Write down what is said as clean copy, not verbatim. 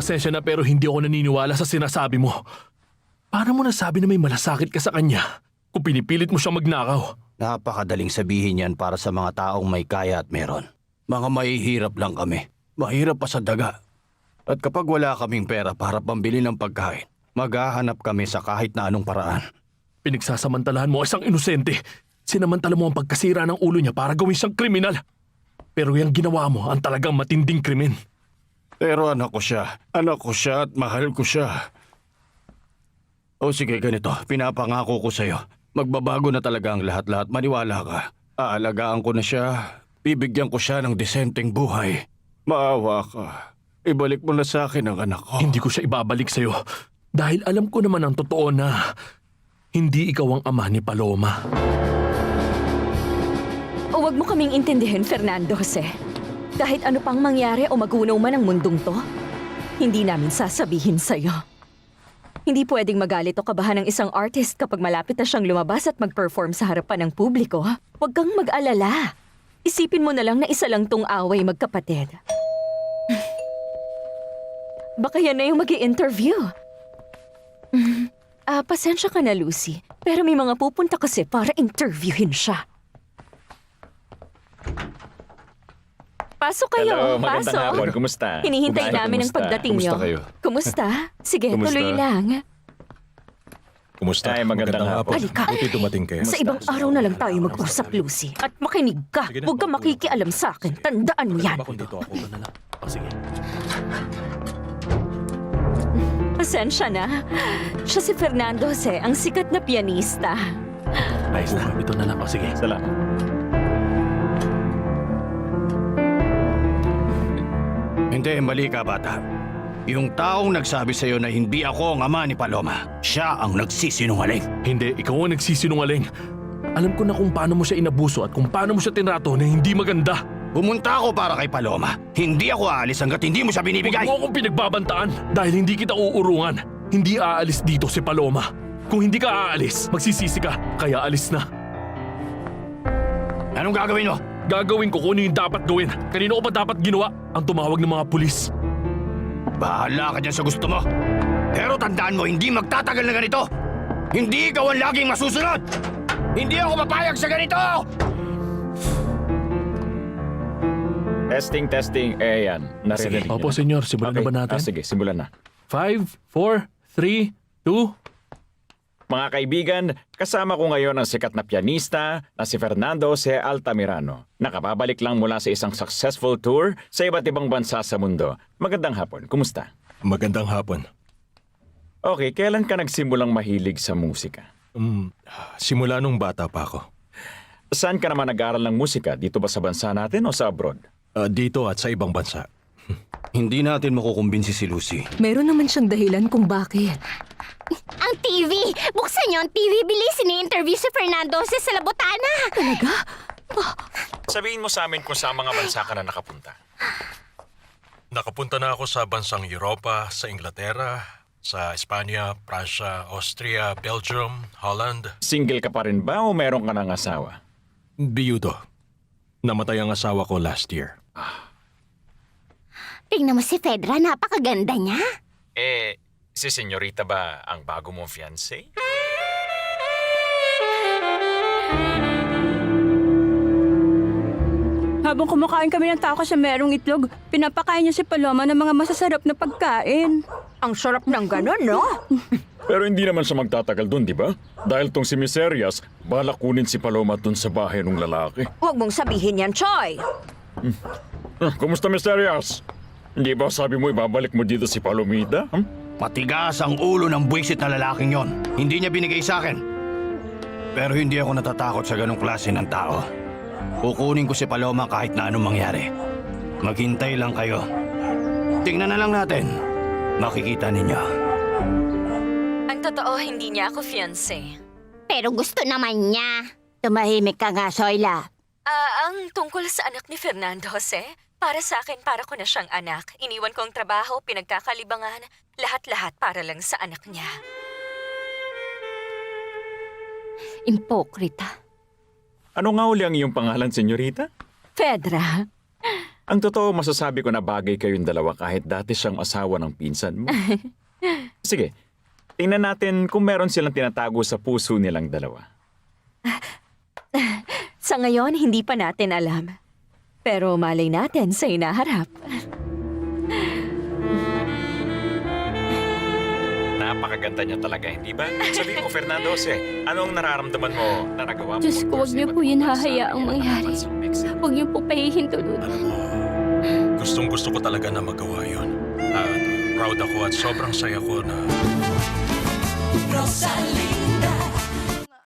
pasensya na pero hindi ako naniniwala sa sinasabi mo. Paano mo nasabi na may malasakit ka sa kanya kung pinipilit mo siyang magnakaw? Napakadaling sabihin yan para sa mga taong may kaya at meron. Mga mahihirap lang kami. Mahirap pa sa daga. At kapag wala kaming pera para pambili ng pagkain, maghahanap kami sa kahit na anong paraan. Pinagsasamantalahan mo isang inosente. Sinamantala mo ang pagkasira ng ulo niya para gawin siyang kriminal. Pero yung ginawa mo ang talagang matinding krimen. Pero anak ko siya. Anak ko siya at mahal ko siya. O sige, ganito. Pinapangako ko sa'yo. Magbabago na talaga ang lahat-lahat. Maniwala ka. Aalagaan ko na siya. Bibigyan ko siya ng disenteng buhay. Maawa ka. Ibalik mo na sa akin ang anak ko. Hindi ko siya ibabalik sa'yo. Dahil alam ko naman ang totoo na hindi ikaw ang ama ni Paloma. O wag mo kaming intindihin, Fernando Jose. Kahit ano pang mangyari o magunaw man ang mundong to, hindi namin sasabihin sa'yo. Hindi pwedeng magalit o kabahan ng isang artist kapag malapit na siyang lumabas at mag-perform sa harapan ng publiko. Huwag kang mag-alala. Isipin mo na lang na isa lang tong away magkapatid. Baka yan na yung mag-i-interview. Pasensya ka na, Lucy. Pero may mga pupunta kasi para interviewin siya. Pasok kayo. Hello, magandang pasok. hapon. Kumusta? Hinihintay namin ang pagdating niyo. Kumusta kayo? Kumusta? Sige, Kumusta? tuloy lang. Kumusta? Ay, magandang hapon. Halika. Buti dumating kayo. Sa ibang araw na lang tayo mag-usap, Lucy. At makinig ka. Huwag kang makikialam sa akin. Tandaan mo yan. Kung dito ako, na lang. O sige. Pasensya na. Siya si Fernando Jose, ang sikat na pianista. Ayos na. Ito na lang. O sige. Salamat. Hindi, mali ka, bata. Yung taong nagsabi sa'yo na hindi ako ang ama ni Paloma, siya ang nagsisinungaling. Hindi, ikaw ang nagsisinungaling. Alam ko na kung paano mo siya inabuso at kung paano mo siya tinrato na hindi maganda. Pumunta ako para kay Paloma. Hindi ako aalis hanggat hindi mo siya binibigay. Huwag mo akong pinagbabantaan dahil hindi kita uurungan. Hindi aalis dito si Paloma. Kung hindi ka aalis, magsisisi ka. Kaya alis na. Anong gagawin mo? Gagawin ko kung ano yung dapat gawin. Kanino ko pa dapat ginawa? Ang tumawag ng mga pulis. Bahala ka dyan sa gusto mo. Pero tandaan mo, hindi magtatagal na ganito. Hindi ikaw ang laging masusunod. Hindi ako papayag sa ganito! Testing, testing. Yan. Naririnig Opo, niyo na. senyor. Simulan na ba natin? Sige, simulan na. 5, 4, 3, 2... Mga kaibigan, kasama ko ngayon ang sikat na pianista na si Fernando Jose Altamirano. Nakababalik lang mula sa isang successful tour sa iba't ibang bansa sa mundo. Magandang hapon. Kumusta? Magandang hapon. Okay, kailan ka nagsimulang mahilig sa musika? Simula nung bata pa ako. Saan ka naman nag-aaral ng musika? Dito ba sa bansa natin o sa abroad? Dito at sa ibang bansa. Hindi natin makukumbinsi si Lucy. Meron naman siyang dahilan kung bakit. Ang TV! Buksan niyo ang TV! Bilis! Ini-interview si Fernando Jose sa Labutana! Talaga? Sabihin mo sa amin kung saan mga bansa ka na nakapunta. Nakapunta na ako sa bansang Europa, sa Inglaterra, sa Espanya, Pransya, Austria, Belgium, Holland. Single ka pa rin ba o meron ka ng asawa? Biyudo. Namatay ang asawa ko last year. Tingnan mo si Fedra, napakaganda niya. Si senyorita ba ang bago mong fiancé? Habang kumakain kami ng tacos sa merong itlog, pinapakain niya si Paloma ng mga masasarap na pagkain. Ang sarap ng ganon, no? Pero hindi naman siya magtatagal dun, di ba? Dahil tong si Miss Arias, balak kunin si Paloma dun sa bahay ng lalaki. Huwag mong sabihin yan, Choy. Kumusta, Miss Arias? Hindi ba sabi mo ibabalik mo dito si Palomita? Matigas ang ulo ng buwisit na lalaking yon. Hindi niya binigay sa akin. Pero hindi ako natatakot sa ganong klase ng tao. Kukunin ko si Paloma kahit na anong mangyari. Maghintay lang kayo. Tingnan na lang natin. Makikita ninyo. Ang totoo, hindi niya ako fiancé. Pero gusto naman niya. Tumahimik ka nga, Soyla. Ang tungkol sa anak ni Fernando Jose, para sa akin, para ko na siyang anak. Iniwan ko ang trabaho, pinagkakalibangan, lahat-lahat para lang sa anak niya. Impokrita. Ano nga uli ang iyong pangalan, senyorita? Fedra, Ang totoo, masasabi ko na bagay kayong dalawa kahit dati siyang asawa ng pinsan mo. Sige, tingnan natin kung meron silang tinatago sa puso nilang dalawa. Sa ngayon, hindi pa natin alam. Pero malay natin sa inaharap. Napakaganda niya talaga, hindi ba? Sabi mo, Fernando Jose, anong nararamdaman mo na nagawa mo? Diyos ko, huwag niyo po yun hahayaang mangyari. Huwag niyo po pahihintulot. Alam mo, gustong-gusto ko talaga na magawa yun. At proud ako at sobrang saya ko na Rosalie